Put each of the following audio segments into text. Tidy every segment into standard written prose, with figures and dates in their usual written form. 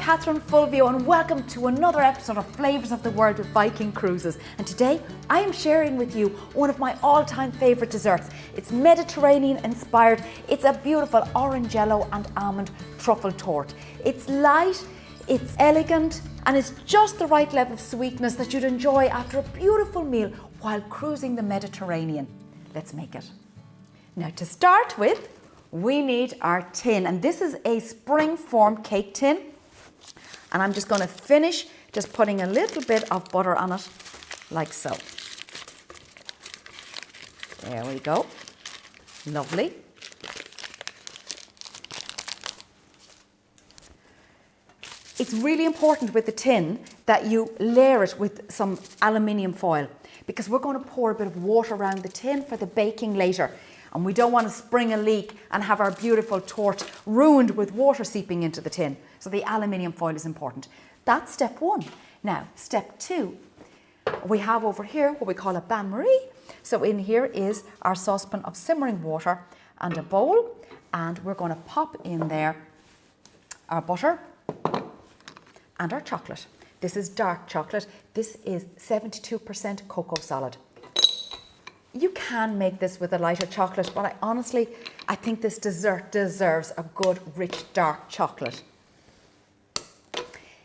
Catherine Fulvio and welcome to another episode of Flavours of the World with Viking Cruises. And today I am sharing with you one of my all-time favourite desserts. It's Mediterranean inspired. It's a beautiful Orangecello and Almond Truffle Torte. It's light, it's elegant, and it's just the right level of sweetness that you'd enjoy after a beautiful meal while cruising the Mediterranean. Let's make it. Now to start with, we need our tin, and this is a spring-formed cake tin. And I'm just going to finish just putting a little bit of butter on it, like so. There we go. Lovely. It's really important with the tin that you layer it with some aluminium foil, because we're going to pour a bit of water around the tin for the baking later. And we don't want to spring a leak and have our beautiful torte ruined with water seeping into the tin. So the aluminium foil is important. That's step one. Now, step two, we have over here what we call a bain-marie. So in here is our saucepan of simmering water and a bowl. And we're going to pop in there our butter and our chocolate. This is dark chocolate. This is 72% cocoa solid. You can make this with a lighter chocolate, but I think this dessert deserves a good, rich, dark chocolate.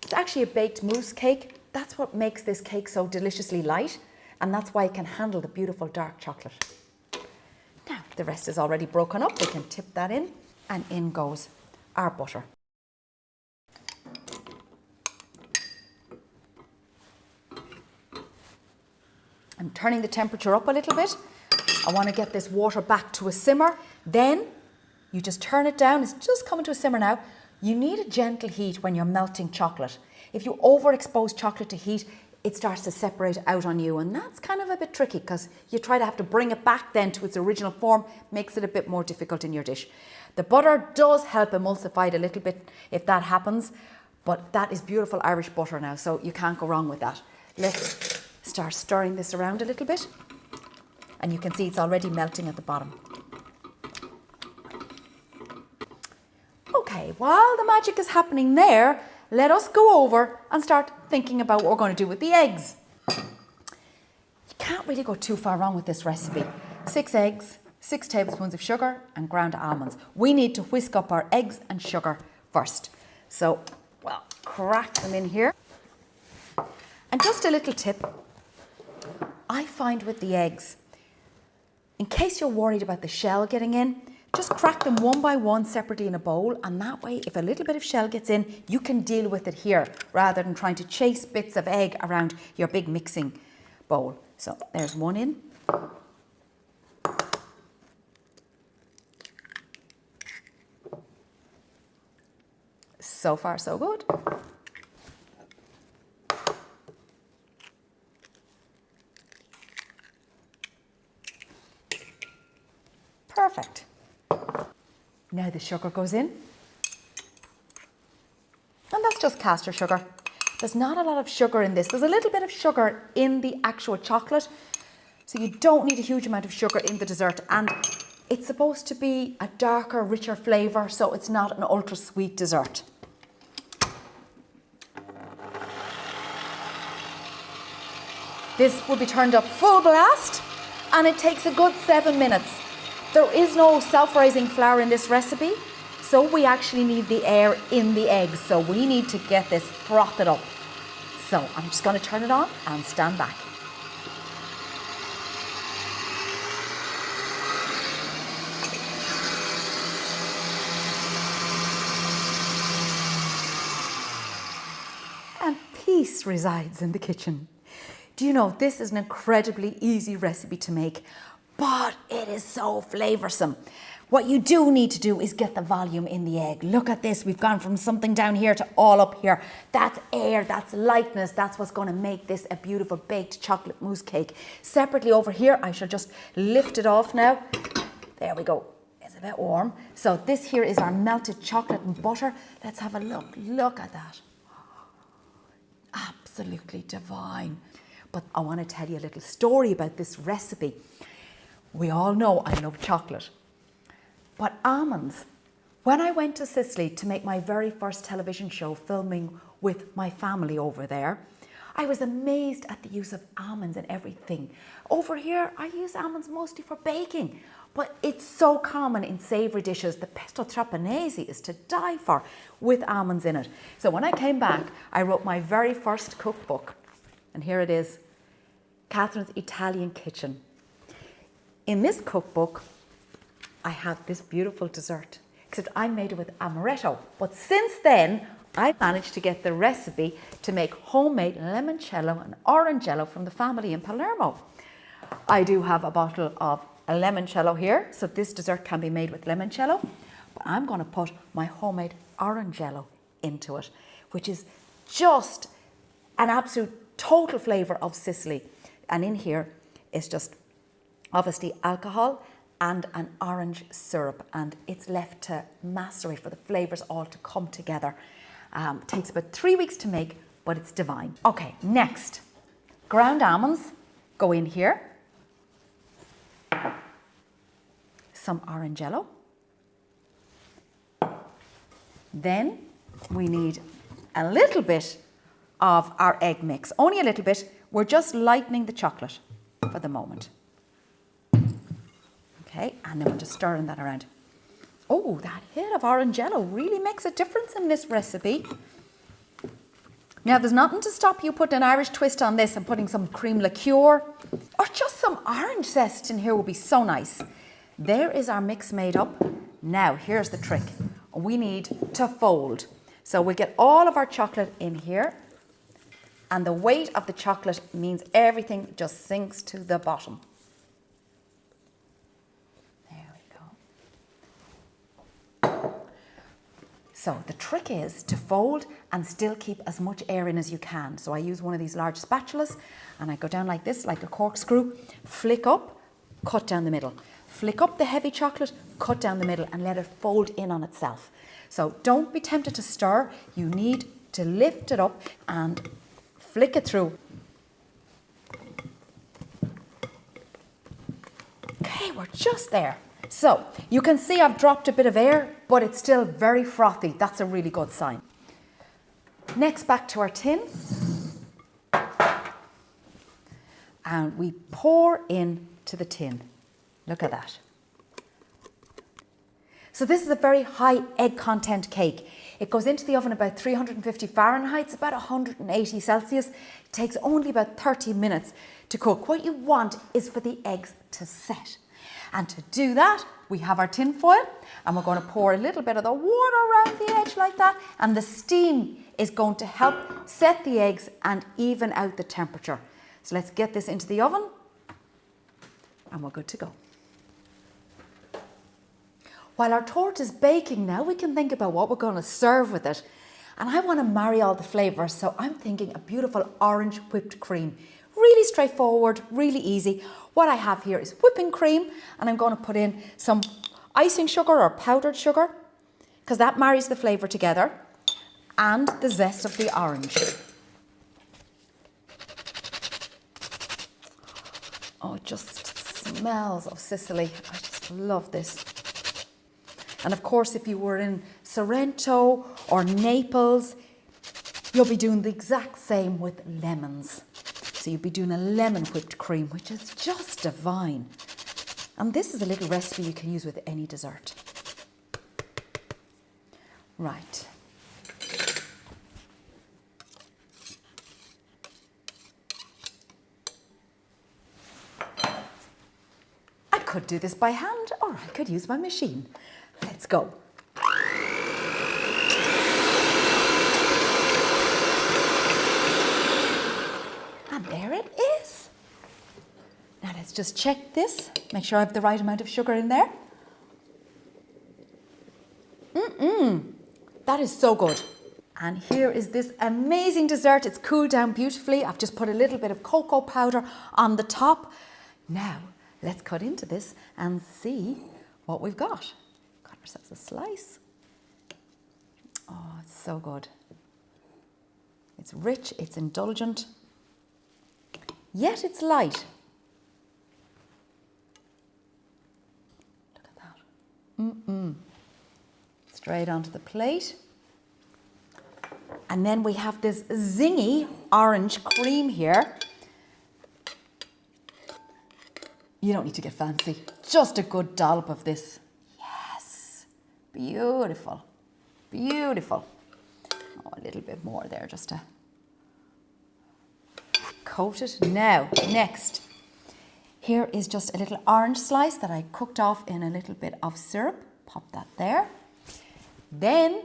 It's actually a baked mousse cake. That's what makes this cake so deliciously light, and that's why it can handle the beautiful dark chocolate. Now, the rest is already broken up. We can tip that in, and in goes our butter. I'm turning the temperature up a little bit. I want to get this water back to a simmer. Then you just turn it down. It's just coming to a simmer now. You need a gentle heat when you're melting chocolate. If you overexpose chocolate to heat, it starts to separate out on you, and that's kind of a bit tricky because you try to have to bring it back then to its original form, makes it a bit more difficult in your dish. The butter does help emulsify it a little bit if that happens, but that is beautiful Irish butter now, so you can't go wrong with that. Let's start stirring this around a little bit, and you can see it's already melting at the bottom. Okay, while the magic is happening there, let us go over and start thinking about what we're going to do with the eggs. You can't really go too far wrong with this recipe. 6 eggs, 6 tablespoons of sugar, and ground almonds. We need to whisk up our eggs and sugar first. So, well, crack them in here. And just a little tip, I find with the eggs, in case you're worried about the shell getting in, just crack them one by one separately in a bowl, and that way if a little bit of shell gets in, you can deal with it here rather than trying to chase bits of egg around your big mixing bowl. So there's one in. So far so good. Perfect. Now the sugar goes in. And that's just caster sugar. There's not a lot of sugar in this. There's a little bit of sugar in the actual chocolate, so you don't need a huge amount of sugar in the dessert. And it's supposed to be a darker, richer flavour, so it's not an ultra sweet dessert. This will be turned up full blast, and it takes a good 7 minutes. There is no self-rising flour in this recipe, so we actually need the air in the eggs. So we need to get this frothed up. So I'm just going to turn it on and stand back. And peace resides in the kitchen. Do you know, this is an incredibly easy recipe to make, but it is so flavoursome. What you do need to do is get the volume in the egg. Look at this, we've gone from something down here to all up here. That's air, that's lightness, that's what's going to make this a beautiful baked chocolate mousse cake. Separately over here, I shall just lift it off now. There we go, it's a bit warm. So this here is our melted chocolate and butter. Let's have a look, look at that. Absolutely divine. But I want to tell you a little story about this recipe. We all know I love chocolate, but almonds, When I went to Sicily to make my very first television show, filming with my family over there, I was amazed at the use of almonds in everything. Over here, I use almonds mostly for baking, but it's so common in savoury dishes. The pesto trapanese is to die for with almonds in it. So when I came back, I wrote my very first cookbook, and here it is, Catherine's Italian Kitchen. In this cookbook, I have this beautiful dessert, except I made it with amaretto. But since then, I managed to get the recipe to make homemade limoncello and orangecello from the family in Palermo. I do have a bottle of a limoncello here, so this dessert can be made with limoncello, but I'm going to put my homemade orangecello into it, which is just an absolute total flavour of Sicily. And in here is just obviously alcohol and an orange syrup, and it's left to macerate for the flavours all to come together. Takes about 3 weeks to make, but it's divine. Okay, next, ground almonds go in here. Some orangecello. Then we need a little bit of our egg mix, only a little bit. We're just lightening the chocolate for the moment. Okay, and then we're just stirring that around. Oh, that hit of orangecello really makes a difference in this recipe. Now, there's nothing to stop you putting an Irish twist on this and putting some cream liqueur or just some orange zest in here would be so nice. There is our mix made up. Now, here's the trick. We need to fold. So we get all of our chocolate in here, and the weight of the chocolate means everything just sinks to the bottom. So the trick is to fold and still keep as much air in as you can. So I use one of these large spatulas and I go down like this, like a corkscrew, flick up, cut down the middle. Flick up the heavy chocolate, cut down the middle and let it fold in on itself. So don't be tempted to stir. You need to lift it up and flick it through. Okay, we're just there. So you can see I've dropped a bit of air, but it's still very frothy. That's a really good sign. Next, back to our tin. And we pour into the tin. Look at that. So this is a very high egg content cake. It goes into the oven about 350 Fahrenheit, it's about 180 Celsius. It takes only about 30 minutes to cook. What you want is for the eggs to set. And to do that, we have our tin foil and we're going to pour a little bit of the water around the edge like that, and the steam is going to help set the eggs and even out the temperature. So let's get this into the oven and we're good to go. While our torte is baking now, we can think about what we're going to serve with it. And I want to marry all the flavours, so I'm thinking a beautiful orange whipped cream. Really straightforward, really easy. What I have here is whipping cream, and I'm going to put in some icing sugar or powdered sugar, because that marries the flavour together, and the zest of the orange. Oh, it just smells of Sicily. I just love this. And of course, if you were in Sorrento or Naples, you'll be doing the exact same with lemons. So you'll be doing a lemon whipped cream, which is just divine. And this is a little recipe you can use with any dessert. Right. I could do this by hand, or I could use my machine. Let's go. And there it is. Now let's just check this. Make sure I have the right amount of sugar in there. That is so good. And here is this amazing dessert. It's cooled down beautifully. I've just put a little bit of cocoa powder on the top. Now, let's cut into this and see what we've got. Got ourselves a slice. Oh, it's so good. It's rich, it's indulgent, yet it's light. Look at that. It's straight onto the plate. And then we have this zingy orange cream here. You don't need to get fancy, just a good dollop of this. Yes, beautiful, beautiful. Oh, a little bit more there just to coat it. Now, next, here is just a little orange slice that I cooked off in a little bit of syrup. Pop that there. Then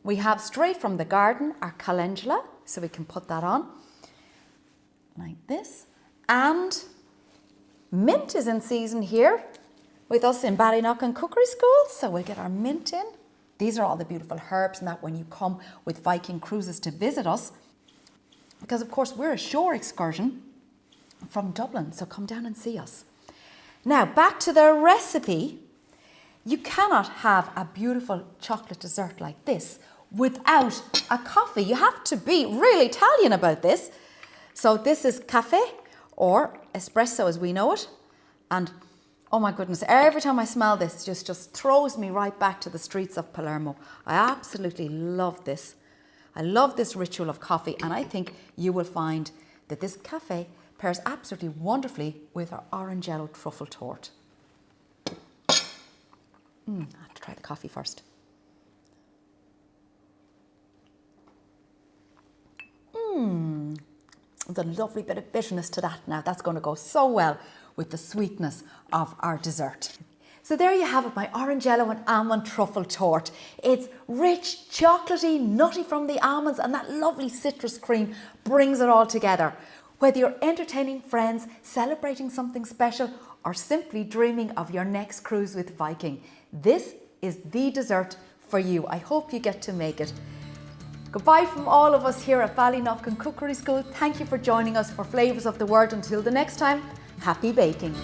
we have straight from the garden our calendula, so we can put that on like this. And mint is in season here with us in Ballyknocken Cookery School, so we'll get our mint in. These are all the beautiful herbs and that when you come with Viking cruises to visit us, because of course we're a shore excursion from Dublin, so come down and see us. Now back to the recipe. You cannot have a beautiful chocolate dessert like this without a coffee. You have to be really Italian about this. So this is caffè or espresso as we know it. And oh my goodness, every time I smell this, just throws me right back to the streets of Palermo. I absolutely love this. I love this ritual of coffee, and I think you will find that this caffè pairs absolutely wonderfully with our Orangecello truffle torte. I have to try the coffee first. There's a lovely bit of bitterness to that now. That's going to go so well with the sweetness of our dessert. So there you have it, my Orangecello and Almond Truffle Torte. It's rich, chocolatey, nutty from the almonds, and that lovely citrus cream brings it all together. Whether you're entertaining friends, celebrating something special, or simply dreaming of your next cruise with Viking, this is the dessert for you. I hope you get to make it. Goodbye from all of us here at Ballyknocken Cookery School. Thank you for joining us for Flavours of the World. Until the next time, happy baking.